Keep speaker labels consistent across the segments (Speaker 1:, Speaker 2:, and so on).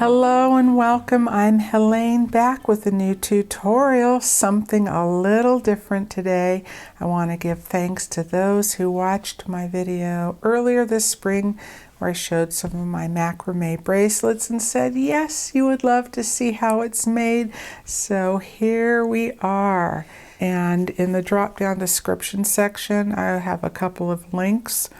Speaker 1: Hello and welcome. I'm Helene back with a new tutorial, something a little different today. I want to give thanks to those who watched my video earlier this spring where I showed some of my macrame bracelets and said, yes, you would love to see how it's made. So here we are. And in the drop-down description section, I have a couple of links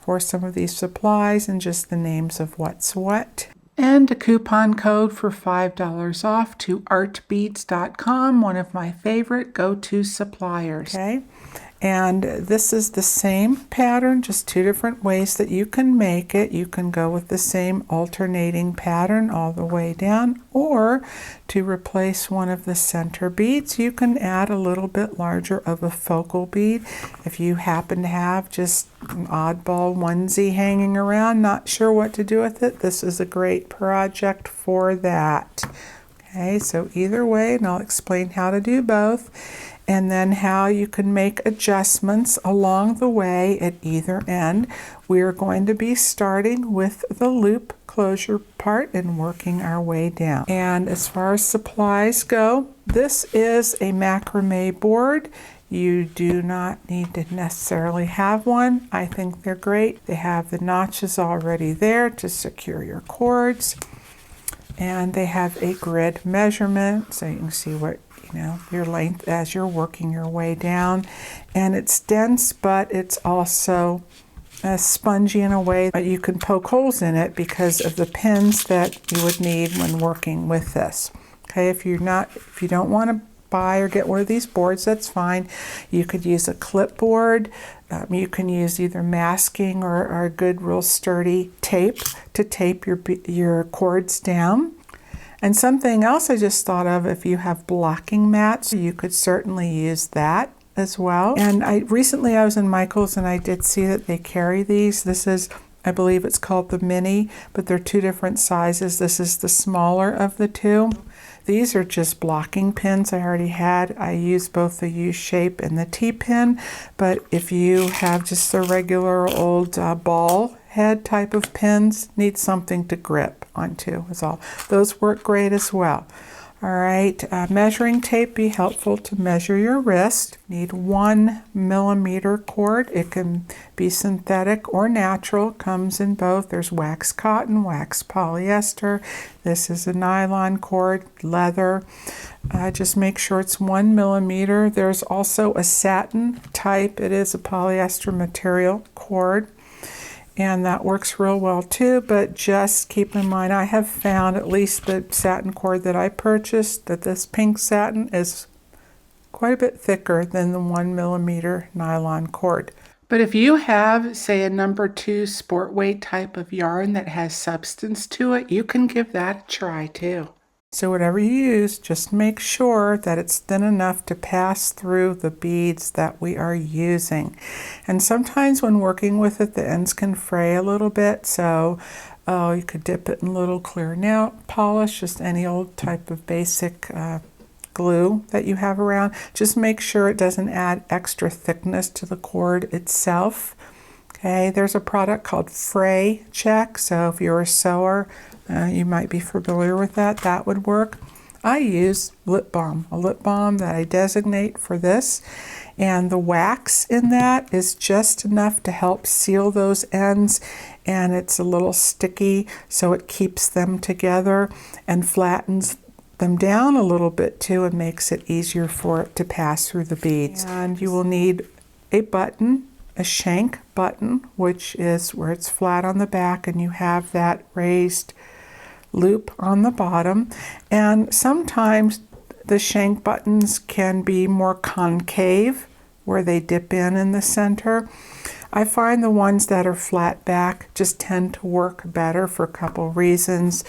Speaker 1: for some of these supplies and just the names of what's what. And a coupon code for $5 off to artbeads.com, one of my favorite go-to suppliers. Okay, and this is the same pattern, just two different ways that you can make it. You can go with the same alternating pattern all the way down, or to replace one of the center beads, you can add a little bit larger of a focal bead. If you happen to have just an oddball onesie hanging around, not sure what to do with it, this is a great project for that. Okay, so either way, and I'll explain how to do both, and then how you can make adjustments along the way at either end. We're going to be starting with the loop closure part and working our way down. And as far as supplies go, this is a macrame board. You do not need to necessarily have one. I think they're great. They have the notches already there to secure your cords. And they have a grid measurement, so you can see what, your length as you're working your way down. And it's dense, but it's also spongy in a way that you can poke holes in it because of the pins that you would need when working with this. Okay, if you don't want to buy or get one of these boards, that's fine. You could use a clipboard. You can use either masking or a good real sturdy tape to tape your cords down. And something else I just thought of, if you have blocking mats, you could certainly use that as well. And recently I was in Michael's and I did see that they carry these. This is, I believe it's called the mini, but they're two different sizes. This is the smaller of the two. These are just blocking pins I already had. I use both the U-shape and the T-pin, but if you have just the regular old ball head type of pins, need something to grip onto is all. Those work great as well. All right, measuring tape, be helpful to measure your wrist. Need 1 millimeter cord. It can be synthetic or natural, comes in both. There's wax cotton, wax polyester. This is a nylon cord, leather. Just make sure it's 1 millimeter. There's also a satin type. It is a polyester material cord. And that works real well too, but just keep in mind, I have found, at least the satin cord that I purchased, that this pink satin is quite a bit thicker than the 1 millimeter nylon cord. But if you have, say, a number 2 sport weight type of yarn that has substance to it, you can give that a try too. So whatever you use, just make sure that it's thin enough to pass through the beads that we are using. And sometimes when working with it, the ends can fray a little bit, so you could dip it in a little clear nail polish, just any old type of basic glue that you have around. Just make sure it doesn't add extra thickness to the cord itself. Okay, there's a product called Fray Check, so if you're a sewer, you might be familiar with that. That would work. I use lip balm, a lip balm that I designate for this, and the wax in that is just enough to help seal those ends, and it's a little sticky, so it keeps them together and flattens them down a little bit too and makes it easier for it to pass through the beads. And you will need a button, a shank button, which is where it's flat on the back and you have that raised loop on the bottom. And sometimes the shank buttons can be more concave where they dip in the center. I find the ones that are flat back just tend to work better for a couple reasons.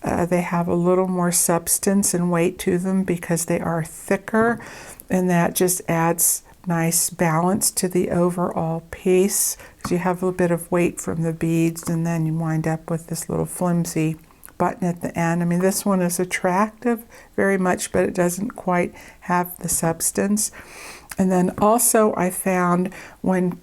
Speaker 1: They have a little more substance and weight to them because they are thicker, and that just adds nice balance to the overall piece because you have a little bit of weight from the beads and then you wind up with this little flimsy button at the end. I mean, this one is attractive very much, but it doesn't quite have the substance. And then also I found when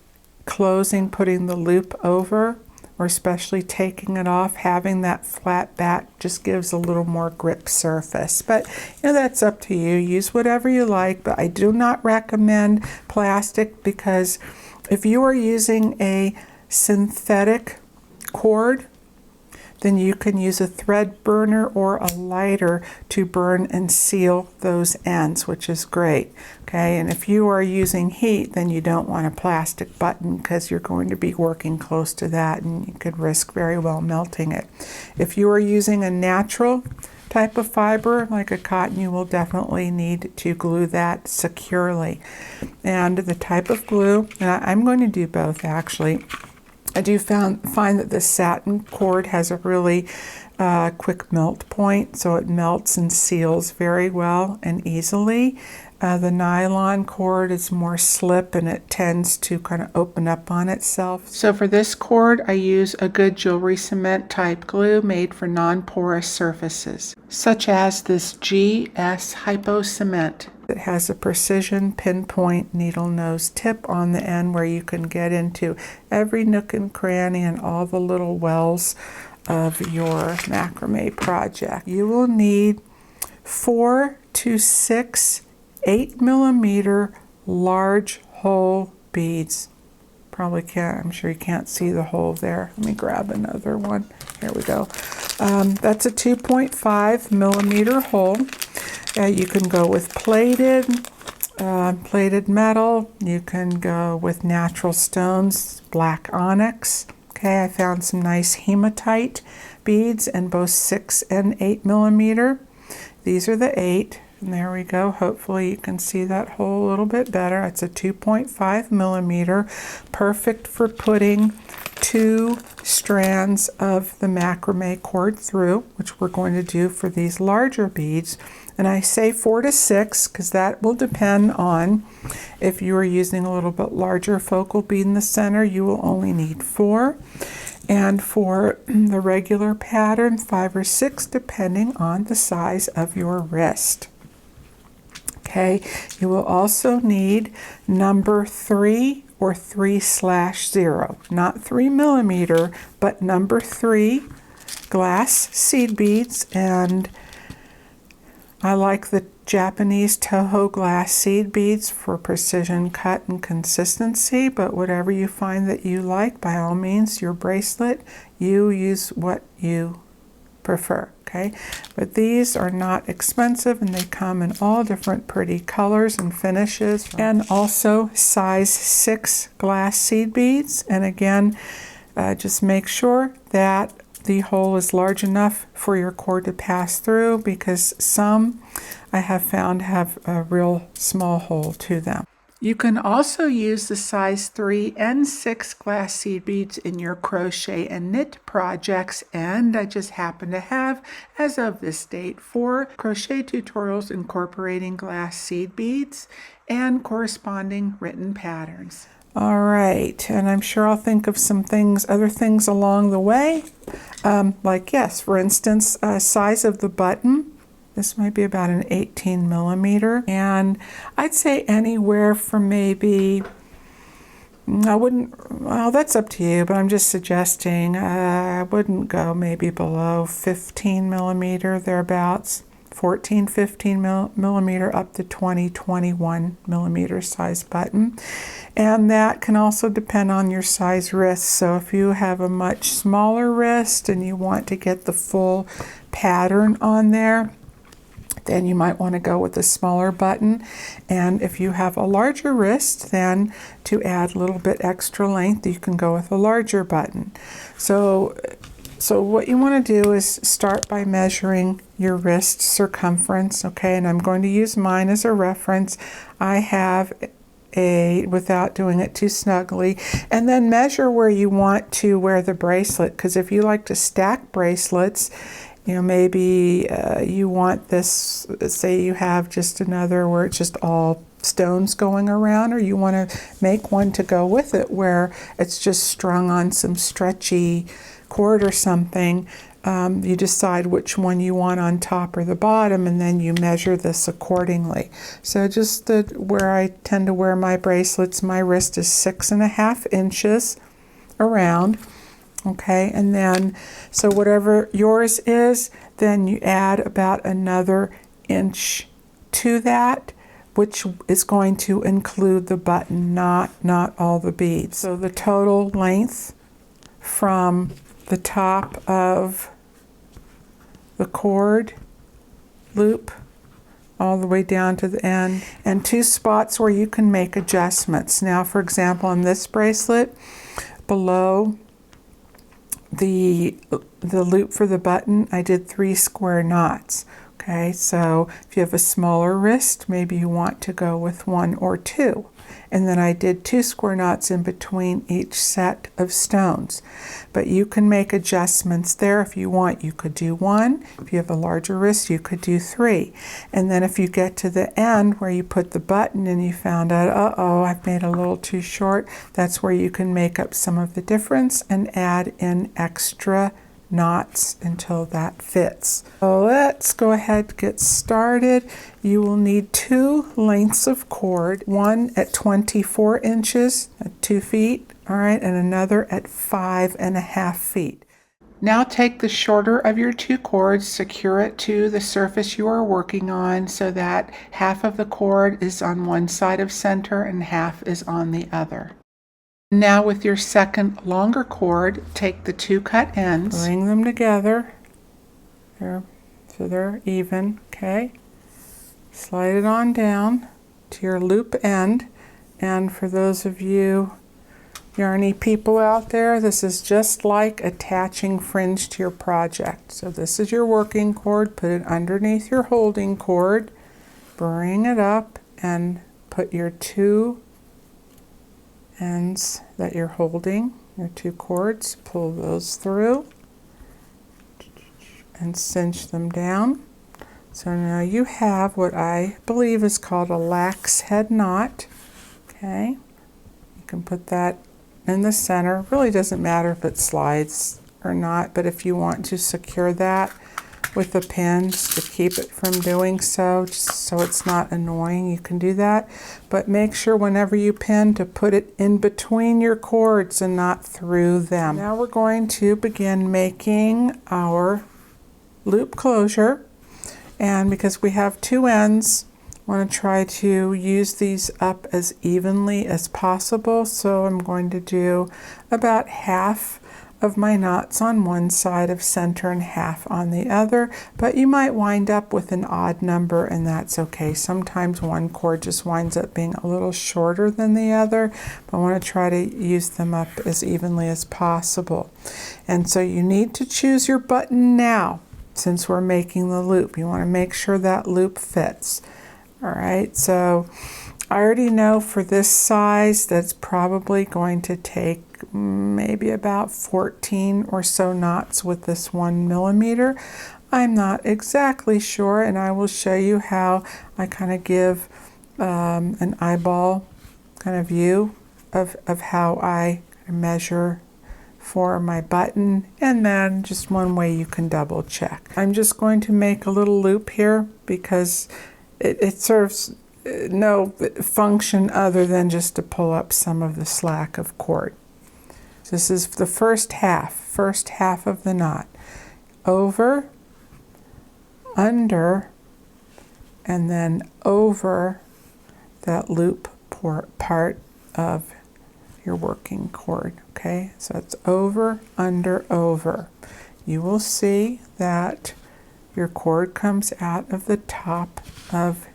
Speaker 1: closing, putting the loop over or especially taking it off, having that flat back just gives a little more grip surface. But you know, that's up to you. Use whatever you like, but I do not recommend plastic, because if you are using a synthetic cord, then you can use a thread burner or a lighter to burn and seal those ends, which is great. Okay, and if you are using heat, then you don't want a plastic button, because you're going to be working close to that and you could risk very well melting it. If you are using a natural type of fiber like a cotton, you will definitely need to glue that securely. And the type of glue, and I'm going to do both actually. I do find that the satin cord has a really quick melt point, so it melts and seals very well and easily. The nylon cord is more slip and it tends to kind of open up on itself. So for this cord, I use a good jewelry cement type glue made for non-porous surfaces, such as this GS Hypo Cement. It has a precision pinpoint needle nose tip on the end where you can get into every nook and cranny and all the little wells of your macrame project. You will need 4 to 6 8mm large hole beads. Probably can't, I'm sure you can't see the hole there. Let me grab another one. Here we go. That's a 2.5mm hole. You can go with plated metal. You can go with natural stones, black onyx. Okay, I found some nice hematite beads in both 6 and 8mm. These are the 8. And there we go. Hopefully you can see that hole a little bit better. It's a 2.5mm, perfect for putting 2 strands of the macrame cord through, which we're going to do for these larger beads. And I say 4 to 6 because that will depend on if you are using a little bit larger focal bead in the center, you will only need 4. And for the regular pattern, 5 or 6, depending on the size of your wrist. Okay, you will also need number 3 or 3/0, not 3mm, but number 3 glass seed beads. And I like the Japanese Toho glass seed beads for precision cut and consistency, but whatever you find that you like, by all means, your bracelet, you use what you prefer. Okay, but these are not expensive and they come in all different pretty colors and finishes, and also size 6 glass seed beads. And again, just make sure that the hole is large enough for your cord to pass through, because some I have found have a real small hole to them. You can also use the size 3 and 6 glass seed beads in your crochet and knit projects, and I just happen to have, as of this date, 4 crochet tutorials incorporating glass seed beads and corresponding written patterns. All right, and I'm sure I'll think of some things, other things along the way, like, yes, for instance, size of the button. This might be about an 18mm, and I'd say anywhere from maybe, well, that's up to you, but I'm just suggesting I wouldn't go maybe below 15mm, thereabouts, 14, 15mm up to 20, 21mm size button. And that can also depend on your size wrist. So if you have a much smaller wrist and you want to get the full pattern on there, then you might want to go with a smaller button. And if you have a larger wrist, then to add a little bit extra length, you can go with a larger button. So what you want to do is start by measuring your wrist circumference, okay? And I'm going to use mine as a reference. I have without doing it too snugly, and then measure where you want to wear the bracelet, because if you like to stack bracelets, you know, maybe you want this, say you have just another where it's just all stones going around, or you want to make one to go with it where it's just strung on some stretchy cord or something. You decide which one you want on top or the bottom, and then you measure this accordingly. So just where I tend to wear my bracelets, my wrist is 6.5 inches around. Okay, and then, so whatever yours is, then you add about another inch to that, which is going to include the button, not all the beads. So the total length from the top of the cord loop all the way down to the end, and 2 spots where you can make adjustments. Now, for example, on this bracelet, below the loop for the button, I did 3 square knots. Okay, so if you have a smaller wrist, maybe you want to go with 1 or 2. And then I did 2 square knots in between each set of stones. But you can make adjustments there if you want. You could do 1. If you have a larger wrist, you could do 3. And then if you get to the end where you put the button and you found out, uh-oh, I've made a little too short, that's where you can make up some of the difference and add in extra knots until that fits. So let's go ahead and get started. You will need 2 lengths of cord, one at 24 inches at 2 feet, all right, and another at 5.5 feet. Now take the shorter of your 2 cords, secure it to the surface you are working on so that half of the cord is on one side of center and half is on the other. Now with your second longer cord, take the 2 cut ends, bring them together there, so they're even, okay? Slide it on down to your loop end, and for those of you yarny people out there, this is just like attaching fringe to your project. So this is your working cord, put it underneath your holding cord, bring it up and put your 2 ends that you're holding, your 2 cords, pull those through and cinch them down. So now you have what I believe is called a lax head knot. Okay, you can put that in the center. Really doesn't matter if it slides or not, but if you want to secure that with the pins to keep it from doing so, just so it's not annoying, you can do that. But make sure whenever you pin to put it in between your cords and not through them. Now we're going to begin making our loop closure, and because we have 2 ends, I want to try to use these up as evenly as possible. So I'm going to do about half of my knots on one side of center and half on the other, but you might wind up with an odd number, and that's okay. Sometimes one cord just winds up being a little shorter than the other, but I want to try to use them up as evenly as possible. And so you need to choose your button now. Since we're making the loop, you want to make sure that loop fits. All right, so I already know for this size that's probably going to take maybe about 14 or so knots with this 1 millimeter. I'm not exactly sure, and I will show you how I kind of give an eyeball kind of view of how I measure for my button, and then just one way you can double check. I'm just going to make a little loop here because it serves no function other than just to pull up some of the slack of cord. This is the first half of the knot. Over, under, and then over that loop part of your working cord. Okay, so it's over, under, over. You will see that your cord comes out of the top of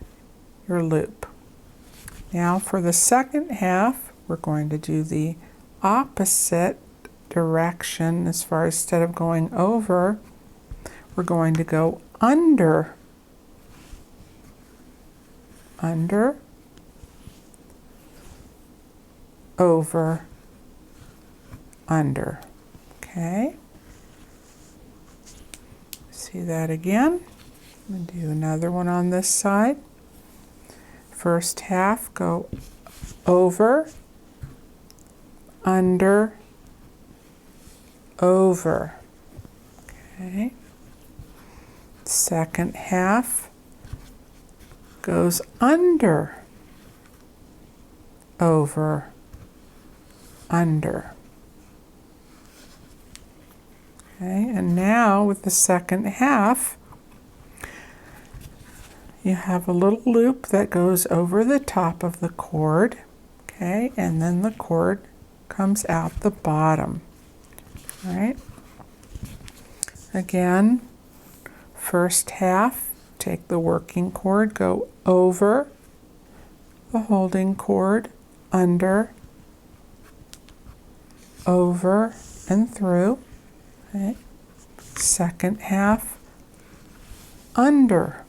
Speaker 1: your loop. Now for the second half, we're going to do the opposite direction. As far as instead of going over, we're going to go under, under, over, under. Okay, see that again. I'm going to do another one on this side. First half, go over, under, over. Okay. Second half goes under, over, under. Okay, and now with the second half, you have a little loop that goes over the top of the cord, okay, and then the cord comes out the bottom. All right. Again, first half, take the working cord, go over the holding cord, under, over, and through. Okay. Second half, under,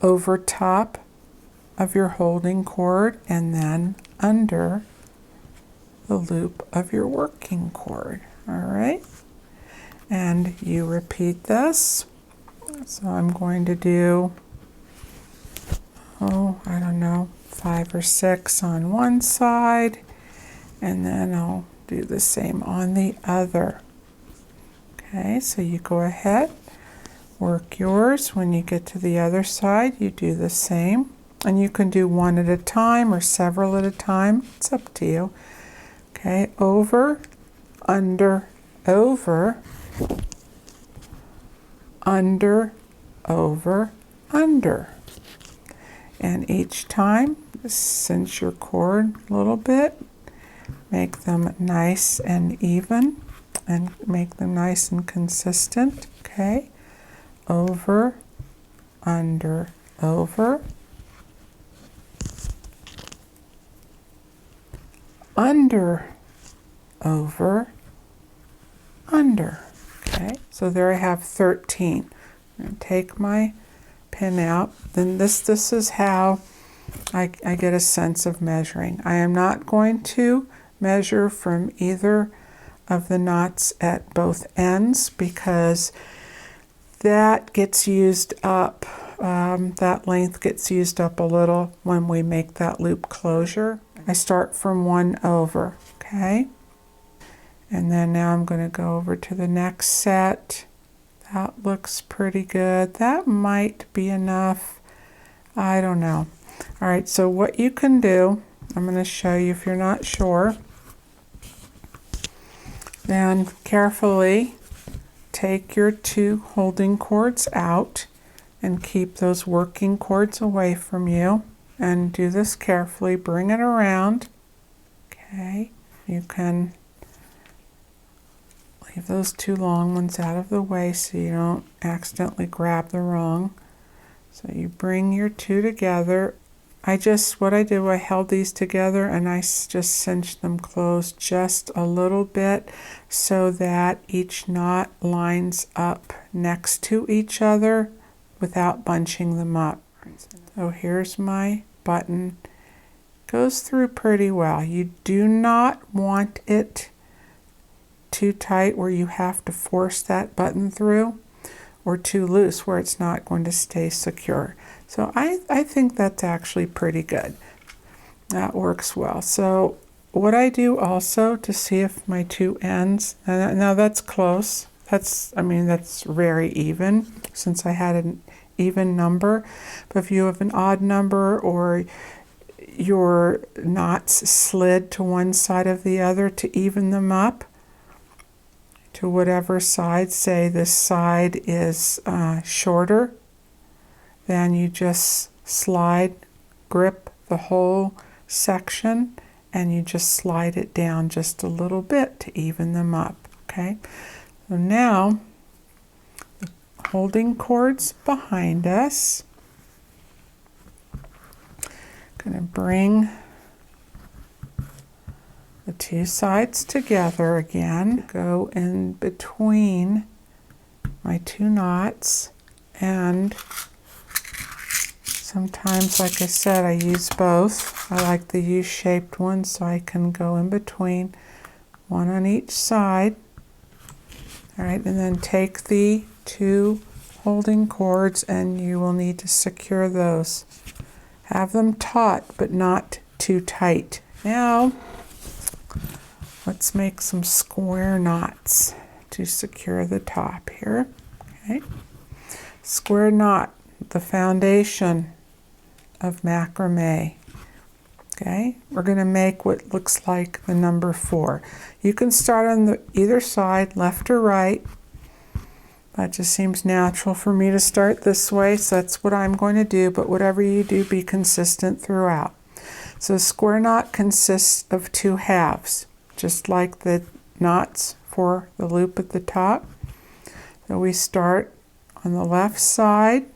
Speaker 1: over top of your holding cord, and then under the loop of your working cord. All right, and you repeat this. So I'm going to do, I don't know, 5 or 6 on one side, and then I'll do the same on the other. Okay, so you go ahead, work yours. When you get to the other side, you do the same, and you can do one at a time or several at a time. It's up to you. Okay, over, under, over, under, over, under. And each time, cinch your cord a little bit, make them nice and even, and make them nice and consistent. Okay, over, under, over, under, over, under. Okay, so there I have 13. I'm going to take my pin out. Then this is how I get a sense of measuring. I am not going to measure from either of the knots at both ends because that gets used up. That length gets used up a little when we make that loop closure. I start from 1 over, okay? And then now I'm going to go over to the next set. That looks pretty good. That might be enough. I don't know. All right, so what you can do, I'm going to show you if you're not sure. Then carefully take your 2 holding cords out and keep those working cords away from you. And do this carefully. Bring it around. Okay, you can leave those 2 long ones out of the way so you don't accidentally grab the wrong. So you bring your 2 together. What I did, I held these together and I just cinched them closed just a little bit so that each knot lines up next to each other without bunching them up. So here's my button. Goes through pretty well. You do not want it too tight where you have to force that button through, or too loose where it's not going to stay secure. So I think that's actually pretty good. That works well. So what I do also to see if my 2 ends, and now that's close. That's very even since I had an even number. But if you have an odd number or your knots slid to one side of the other, to even them up to whatever side, say this side is shorter, then you just grip the whole section and you just slide it down just a little bit to even them up. Okay, so now the holding cords behind us. Going to bring the 2 sides together again, go in between my 2 knots, and sometimes, like I said, I use both. I like the U-shaped one so I can go in between, 1 on each side. All right, and then take the 2 holding cords and you will need to secure those. Have them taut, but not too tight. Now, let's make some square knots to secure the top here. Okay, square knot, the foundation of macrame. Okay, we're going to make what looks like the number 4. You can start on either side, left or right. That just seems natural for me to start this way, so that's what I'm going to do, but whatever you do, be consistent throughout. So a square knot consists of 2 halves, just like the knots for the loop at the top. So we start on the left side,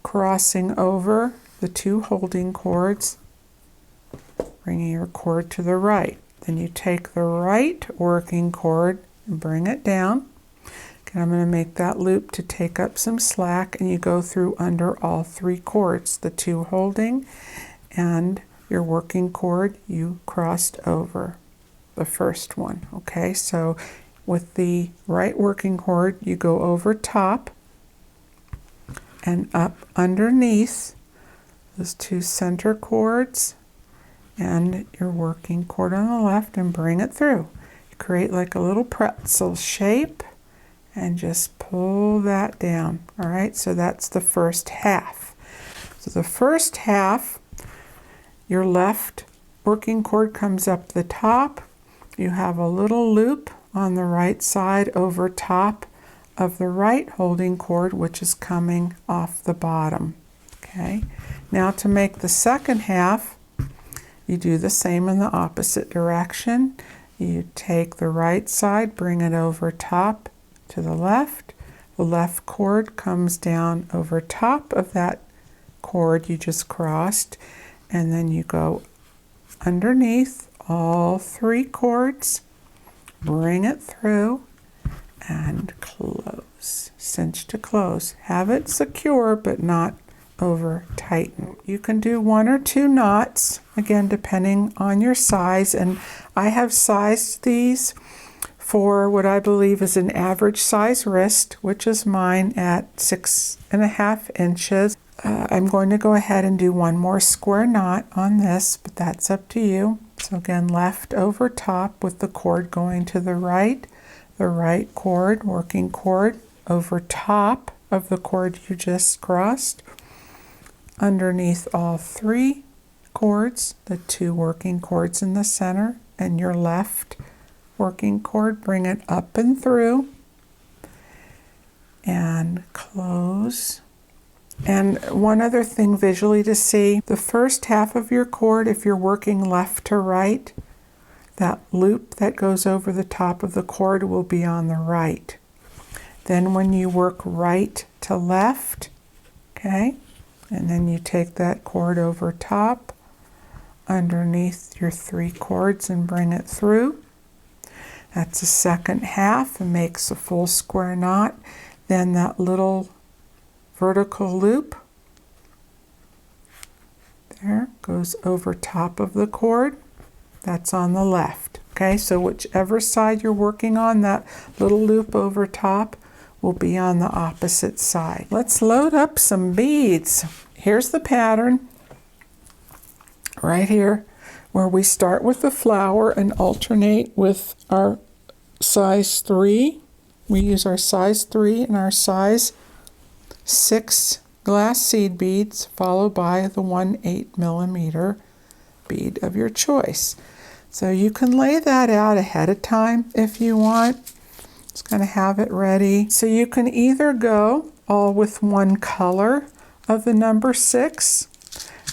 Speaker 1: crossing over the 2 holding cords, bringing your cord to the right. Then you take the right working cord and bring it down. Okay, I'm going to make that loop to take up some slack, and you go through under all 3 cords, the 2 holding and your working cord you crossed over the first one. Okay, so with the right working cord you go over top and up underneath those 2 center cords and your working cord on the left and bring it through. You create like a little pretzel shape and just pull that down. All right, so that's the first half. So the first half, your left working cord comes up the top. You have a little loop on the right side over top of the right holding cord, which is coming off the bottom. Okay, now to make the second half, you do the same in the opposite direction. You take the right side, bring it over top to the left. The left cord comes down over top of that cord you just crossed, and then you go underneath all 3 cords, bring it through, and close. Cinch to close. Have it secure but not over tighten. You can do 1 or 2 knots, again depending on your size, and I have sized these for what I believe is an average size wrist, which is mine at 6.5 inches. I'm going to go ahead and do 1 more square knot on this, but that's up to you. So again, left over top with the cord going to the right cord, working cord, over top of the cord you just crossed, underneath all 3 cords, the 2 working cords in the center, and your left working cord, bring it up and through, and close. And one other thing visually to see, the first half of your cord, if you're working left to right, that loop that goes over the top of the cord will be on the right. Then when you work right to left, okay, and then you take that cord over top, underneath your 3 cords and bring it through. That's the second half and makes a full square knot. Then that little vertical loop there goes over top of the cord. That's on the left. Okay, so whichever side you're working on, that little loop over top will be on the opposite side. Let's load up some beads. Here's the pattern right here, where we start with the flower and alternate with our size 3. We use our size 3 and our size 6 glass seed beads, followed by the 1/8 millimeter bead of your choice. So you can lay that out ahead of time if you want. It's going to have it ready. So you can either go all with one color of the number 6.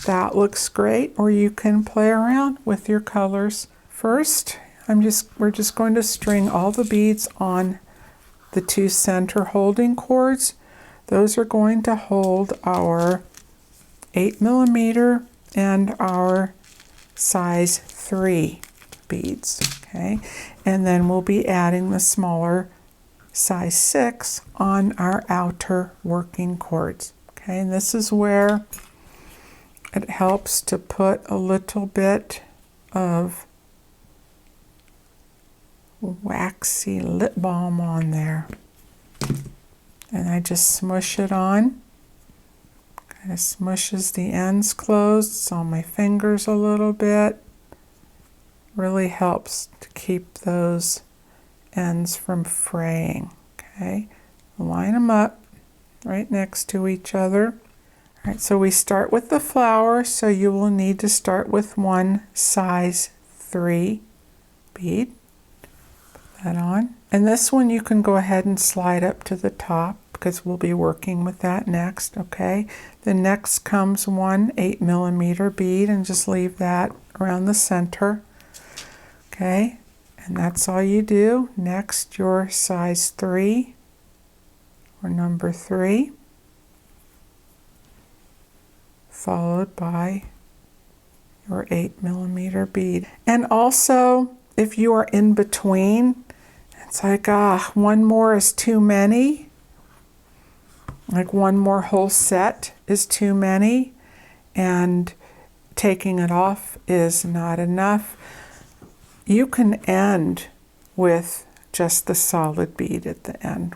Speaker 1: That looks great, or you can play around with your colors. First, we're just going to string all the beads on the 2 center holding cords. Those are going to hold our 8 millimeter and our size 3 beads, okay? And then we'll be adding the smaller size 6 on our outer working cords, okay? And this is where it helps to put a little bit of waxy lip balm on there. And I just smush it on. Kind of smushes the ends closed. It's on my fingers a little bit. Really helps to keep those ends from fraying. Okay, line them up right next to each other. All right, so we start with the flower, so you will need to start with one size 3 bead. Put that on. And this one you can go ahead and slide up to the top because we'll be working with that next, okay? Then next comes one 8mm bead and just leave that around the center, okay? And that's all you do. Next, your size 3 or number 3. Followed by your 8mm bead. And also, if you are in between, it's like, one more is too many. Like one more whole set is too many, and taking it off is not enough. You can end with just the solid bead at the end,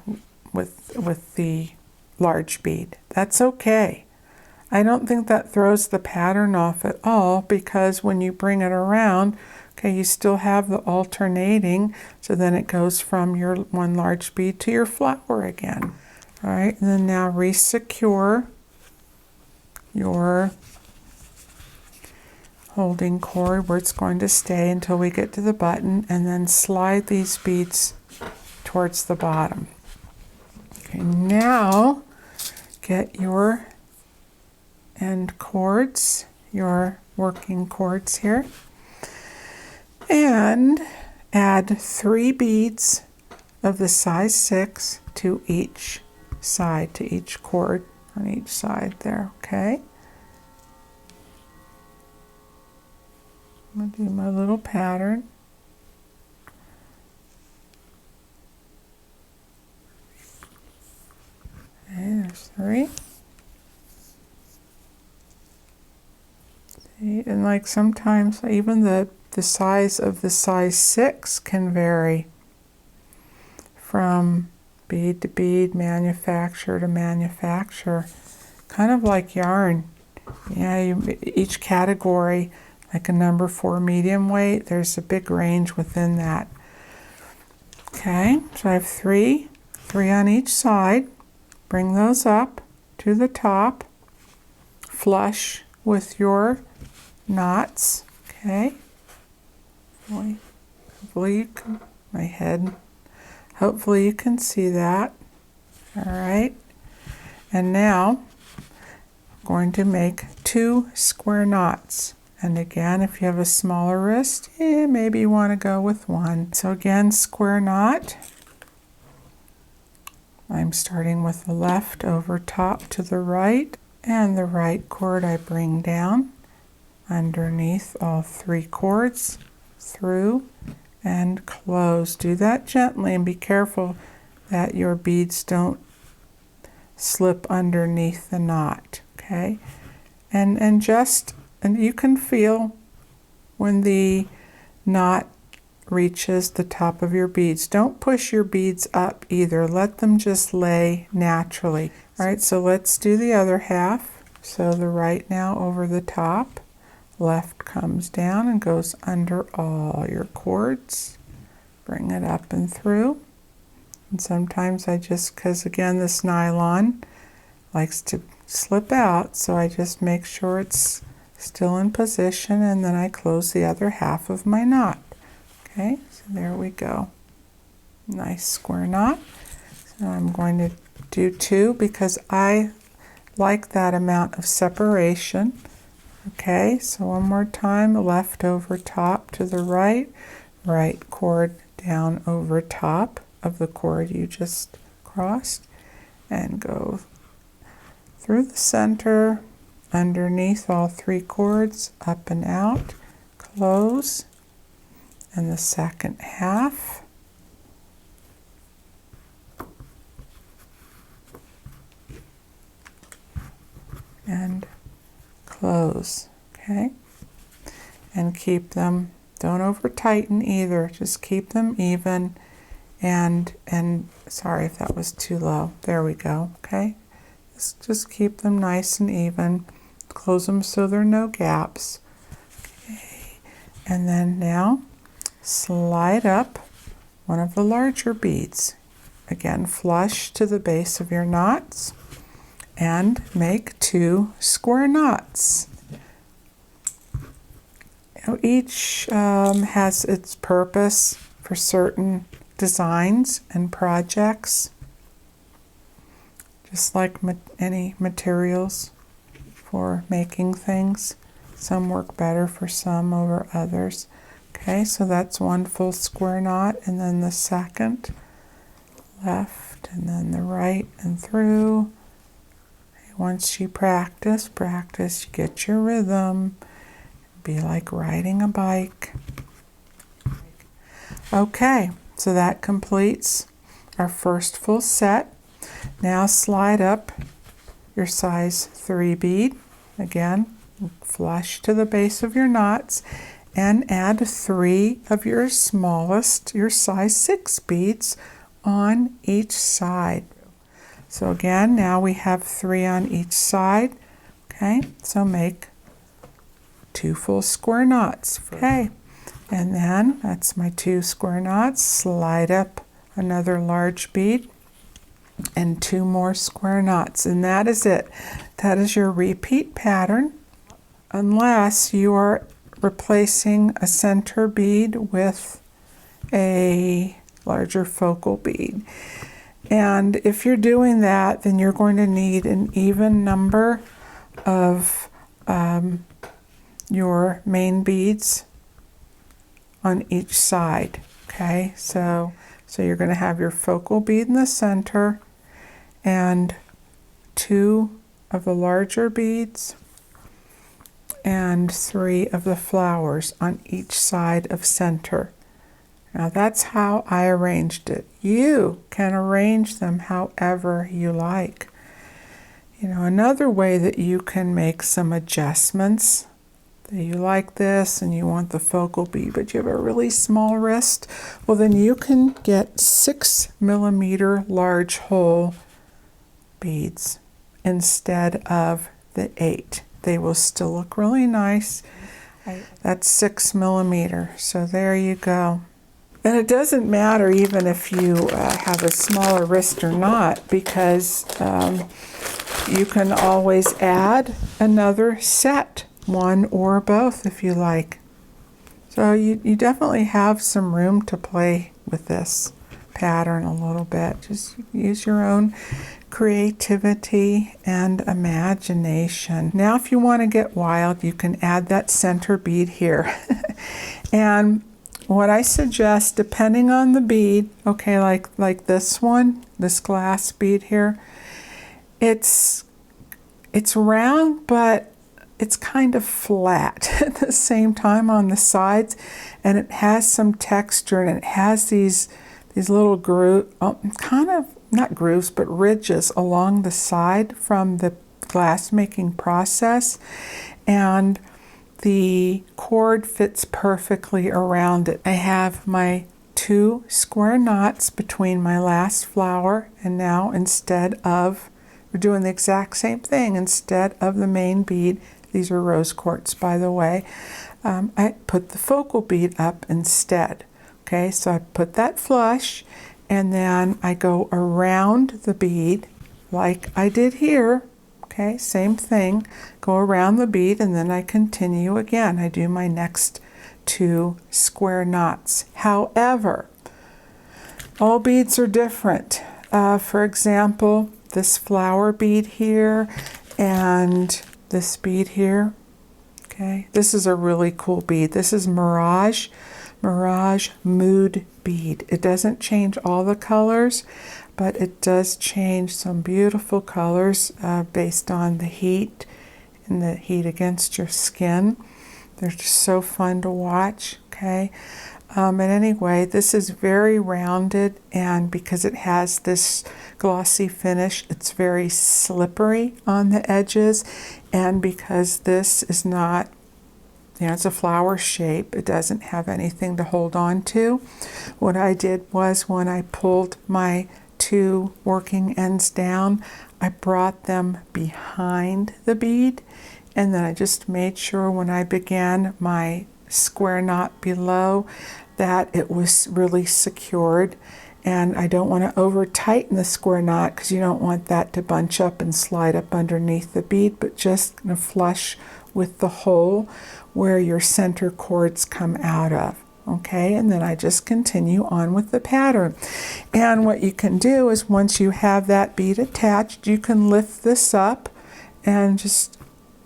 Speaker 1: with the large bead. That's okay. I don't think that throws the pattern off at all, because when you bring it around, okay, you still have the alternating, so then it goes from your one large bead to your flower again. All right, and then now resecure your holding cord where it's going to stay until we get to the button, and then slide these beads towards the bottom. Okay, now get your end cords, your working cords here, and add 3 beads of the size 6 to each side, to each cord on each side there, okay? I'm going to do my little pattern. Okay, there's 3. And like sometimes even the size of the size 6 can vary from bead to bead, manufacturer to manufacturer. Kind of like yarn. Yeah, each category, like a number 4 medium weight, there's a big range within that. Okay, so I have 3 on each side. Bring those up to the top, flush with your knots, okay? Hopefully you can, my head, hopefully you can see that. All right, and now I'm going to make 2 square knots. And again, if you have a smaller wrist, maybe you want to go with 1. So again, square knot. I'm starting with the left over top to the right, and the right cord I bring down underneath all 3 cords, through and close. Do that gently and be careful that your beads don't slip underneath the knot, okay? And you can feel when the knot reaches the top of your beads. Don't push your beads up either. Let them just lay naturally. All right, so let's do the other half. So the right now over the top, left comes down and goes under all your cords. Bring it up and through. And sometimes I just, because again this nylon likes to slip out, so I just make sure it's still in position, and then I close the other half of my knot. Okay, so there we go. Nice square knot. So I'm going to do 2 because I like that amount of separation. Okay, so one more time, left over top to the right, right cord down over top of the cord you just crossed, and go through the center, underneath all 3 cords, up and out, close, and the second half. And close, okay? And keep them, don't over tighten either, just keep them even, and sorry if that was too low. There we go, okay? Just keep them nice and even. Close them so there are no gaps. Okay. And then now slide up one of the larger beads. Again, flush to the base of your knots, and make 2 square knots. Now, each has its purpose for certain designs and projects, just like any materials for making things. Some work better for some over others. Okay, so that's 1 full square knot, and then the second left, and then the right and through. Once you practice, you get your rhythm. Be like riding a bike. Okay, so that completes our first full set. Now slide up your size 3 bead, again, flush to the base of your knots, and add 3 of your smallest, your size 6 beads on each side. So again, now we have 3 on each side. Okay, so make 2 full square knots. Okay, and then that's my 2 square knots. Slide up another large bead and 2 more square knots, and that is it. That is your repeat pattern, unless you are replacing a center bead with a larger focal bead. And if you're doing that, then you're going to need an even number of your main beads on each side. Okay, so you're going to have your focal bead in the center and 2 of the larger beads and 3 of the flowers on each side of center. Now that's how I arranged it. You can arrange them however you like. You know, another way that you can make some adjustments, that you like this and you want the focal bead, but you have a really small wrist, well then you can get 6mm large hole beads instead of the 8. They will still look really nice. That's 6mm, so there you go. And it doesn't matter even if you have a smaller wrist or not, because you can always add another set, 1 or both if you like. So you definitely have some room to play with this pattern a little bit. Just use your own creativity and imagination. Now if you want to get wild, you can add that center bead here. And what I suggest, depending on the bead, okay, like this one, this glass bead here, it's round, but it's kind of flat at the same time on the sides, and it has some texture, and it has these little grooves, kind of not grooves, but ridges along the side from the glass making process, and the cord fits perfectly around it. I have my 2 square knots between my last flower, and now instead of, we're doing the exact same thing, instead of the main bead, these are rose quartz by the way, I put the focal bead up instead. Okay, so I put that flush, and then I go around the bead like I did here. Okay, same thing, go around the bead, and then I continue again. I do my next 2 square knots. However, all beads are different. For example, this flower bead here and this bead here. Okay, this is a really cool bead. This is Mirage Mood bead. It doesn't change all the colors, but it does change some beautiful colors based on the heat and the heat against your skin. They're just so fun to watch. Okay, and anyway, this is very rounded, and because it has this glossy finish, it's very slippery on the edges, and because this is not, you know, it's a flower shape, it doesn't have anything to hold on to. What I did was, when I pulled my 2 working ends down, I brought them behind the bead, and then I just made sure when I began my square knot below that it was really secured, and I don't want to over tighten the square knot because you don't want that to bunch up and slide up underneath the bead, but just kind of flush with the hole where your center cords come out of. Okay, and then I just continue on with the pattern. And what you can do is once you have that bead attached, you can lift this up and just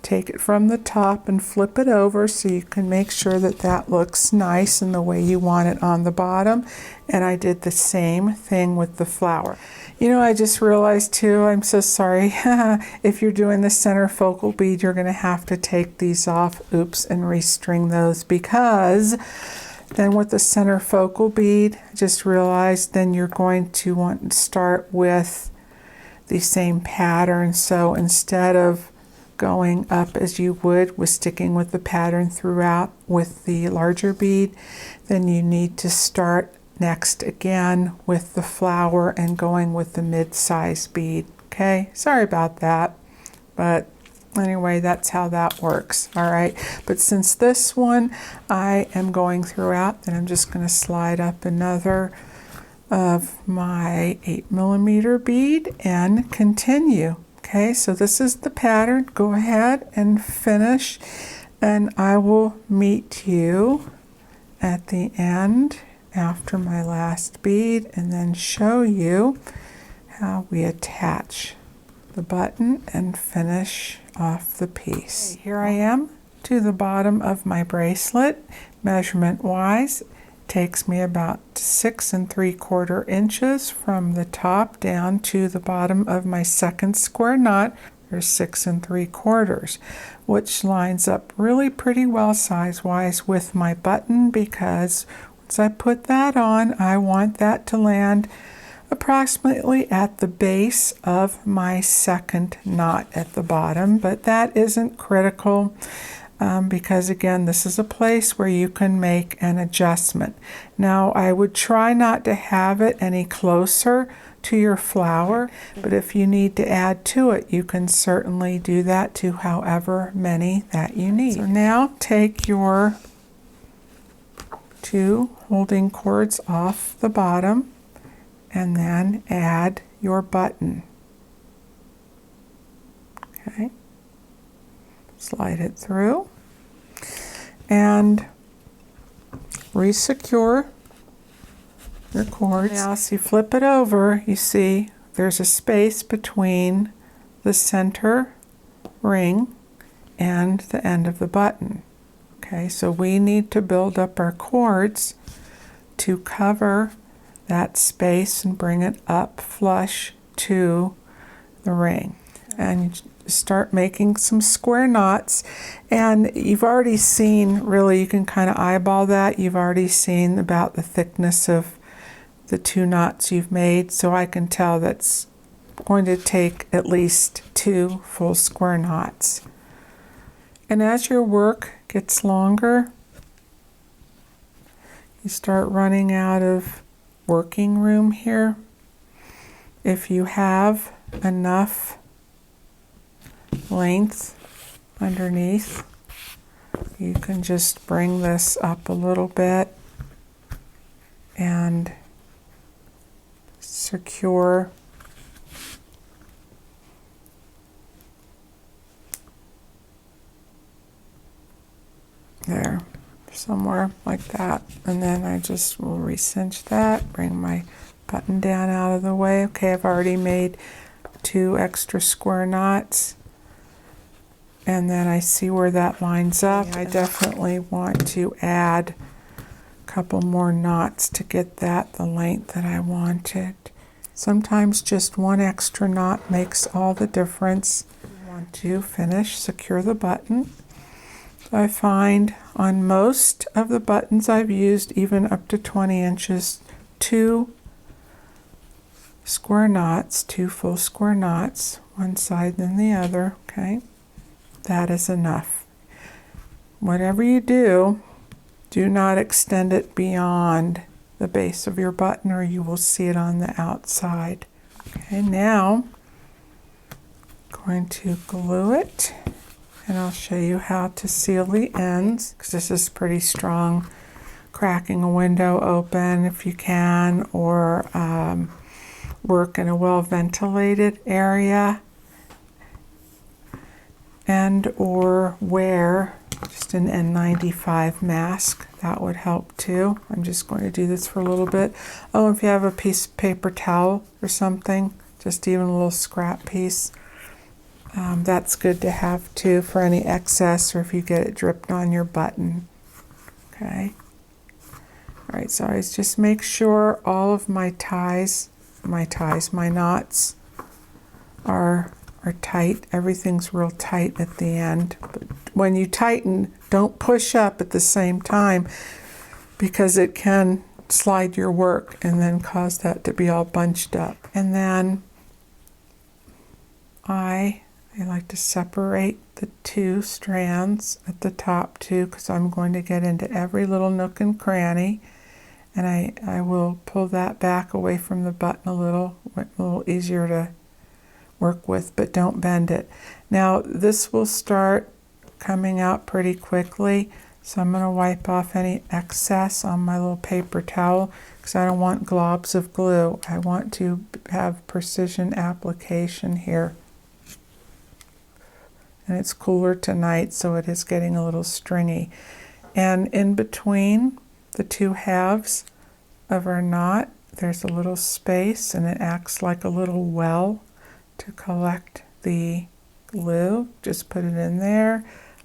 Speaker 1: take it from the top and flip it over so you can make sure that that looks nice in the way you want it on the bottom. And I did the same thing with the flower. You know, I just realized too, I'm so sorry, if you're doing the center focal bead, you're going to have to take these off, oops, and restring those, because then with the center focal bead, I just realized then you're going to want to start with the same pattern. So instead of going up as you would with sticking with the pattern throughout with the larger bead, then you need to start next again with the flower and going with the mid-size bead. Okay, sorry about that, but anyway, that's how that works. All right, but since this one I am going throughout, then I'm just going to slide up another of my 8mm bead and continue. Okay, so this is the pattern. Go ahead and finish, and I will meet you at the end after my last bead and then show you how we attach the button and finish off the piece. Okay, here I am to the bottom of my bracelet. Measurement wise, it takes me about 6 3/4 inches from the top down to the bottom of my second square knot. There's 6 3/4, which lines up really pretty well size wise with my button, because once I put that on, I want that to land approximately at the base of my second knot at the bottom, but that isn't critical because again, this is a place where you can make an adjustment. Now, I would try not to have it any closer to your flower, but if you need to add to it, you can certainly do that to however many that you need. So now take your 2 holding cords off the bottom and then add your button. Okay, slide it through and resecure your cords. Now, as you flip it over, you see there's a space between the center ring and the end of the button. Okay, so we need to build up our cords to cover that space and bring it up flush to the ring. And start making some square knots, and you've already seen, really you can kind of eyeball that, you've already seen about the thickness of the 2 knots you've made, so I can tell that's going to take at least 2 full square knots. And as your work gets longer, you start running out of working room here. If you have enough length underneath, you can just bring this up a little bit and secure there, somewhere like that, and then I just will recinch that, bring my button down out of the way. Okay, I've already made 2 extra square knots, and then I see where that lines up. I definitely want to add a couple more knots to get that the length that I wanted. Sometimes just 1 extra knot makes all the difference. You want to finish, secure the button. I find on most of the buttons I've used, even up to 20 inches, 2 square knots, 2 full square knots, one side then the other. Okay, that is enough. Whatever you do, do not extend it beyond the base of your button or you will see it on the outside. Okay, now I'm going to glue it, and I'll show you how to seal the ends, because this is pretty strong. Cracking a window open if you can, or work in a well-ventilated area and or wear just an N95 mask. That would help too. I'm just going to do this for a little bit. Oh, if you have a piece of paper towel or something, just even a little scrap piece, that's good to have too for any excess or if you get it dripped on your button. Okay. All right, so I just make sure all of my knots are tight. Everything's real tight at the end. But when you tighten, don't push up at the same time because it can slide your work and then cause that to be all bunched up. And then I like to separate the two strands at the top too because I'm going to get into every little nook and cranny. And I will pull that back away from the button a little easier to work with, but don't bend it. Now this will start coming out pretty quickly, so I'm going to wipe off any excess on my little paper towel because I don't want globs of glue. I want to have precision application here. And it's cooler tonight, so it is getting a little stringy. And in between the two halves of our knot, there's a little space, and it acts like a little well to collect the glue. Just put it in there.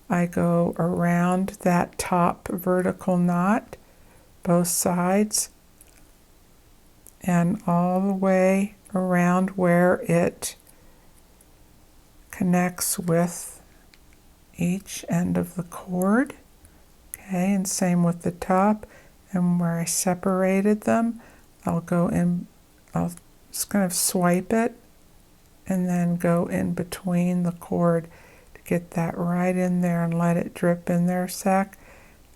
Speaker 1: I go around that top vertical knot, both sides, and all the way around where it connects with each end of the cord. Okay, and same with the top. And where I separated them, I'll go in, I'll just kind of swipe it and then go in between the cord to get that right in there and let it drip in there a sec.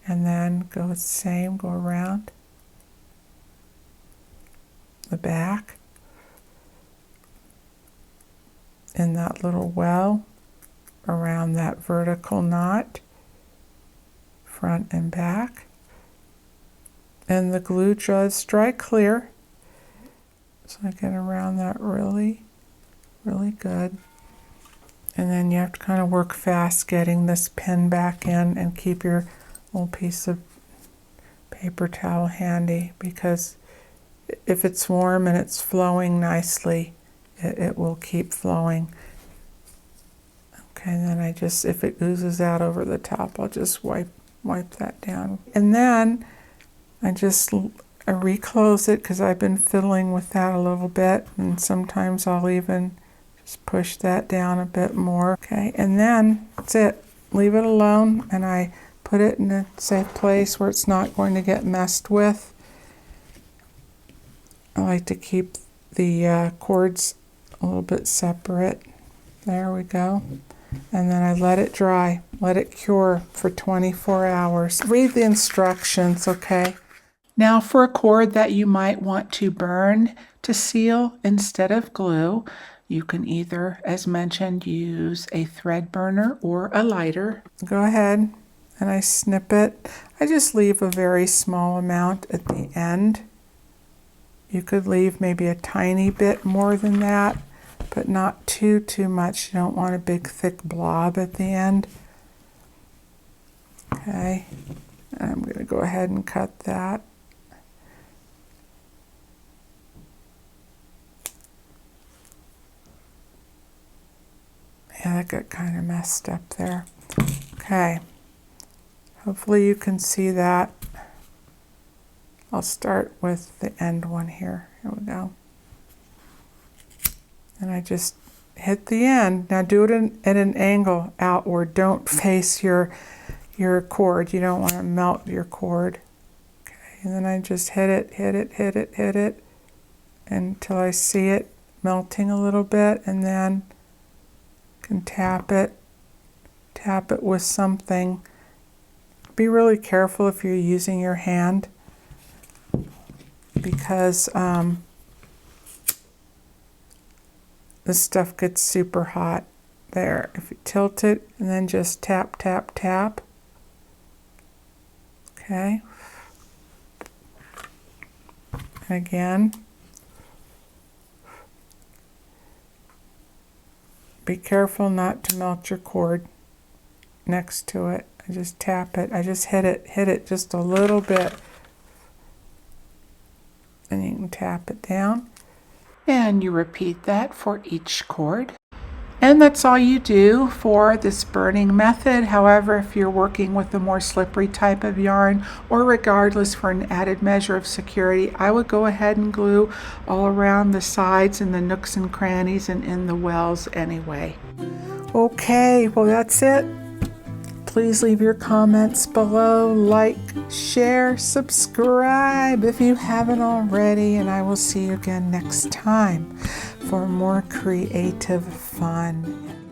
Speaker 1: And then go the same, go around the back in that little well around that vertical knot, front and back. And the glue does dry clear, so I get around that really good. And then you have to kind of work fast getting this pin back in and keep your little piece of paper towel handy, because if it's warm and it's flowing nicely, it will keep flowing. Okay, and then I just, if it oozes out over the top, I'll just wipe that down. And then I reclose it because I've been fiddling with that a little bit, and sometimes I'll even just push that down a bit more. Okay, and then that's it. Leave it alone, and I put it in a safe place where it's not going to get messed with. I like to keep the cords a little bit separate. There we go. And then I let it dry, let it cure for 24 hours. Read the instructions, okay? Now for a cord that you might want to burn to seal instead of glue, you can either, as mentioned, use a thread burner or a lighter. Go ahead and I snip it. I just leave a very small amount at the end. You could leave maybe a tiny bit more than that, but not too much. You don't want a big thick blob at the end. Okay, and I'm going to go ahead and cut that. Yeah, that got kind of messed up there. Okay, hopefully you can see that. I'll start with the end one here. Here we go. And I just hit the end. Now do it at an angle outward. Don't face your cord. You don't want to melt your cord. Okay, and then I just hit it until I see it melting a little bit, and then can tap it with something. Be really careful if you're using your hand, because this stuff gets super hot. There, if you tilt it and then just tap. Okay. And again. Be careful not to melt your cord next to it. I just tap it. I just hit it just a little bit. And you can tap it down. And you repeat that for each cord. And that's all you do for this burning method. However, if you're working with a more slippery type of yarn, or regardless, for an added measure of security, I would go ahead and glue all around the sides and the nooks and crannies and in the wells anyway. Okay, well that's it. Please leave your comments below, like, share, subscribe if you haven't already, and I will see you again next time for more creative fun.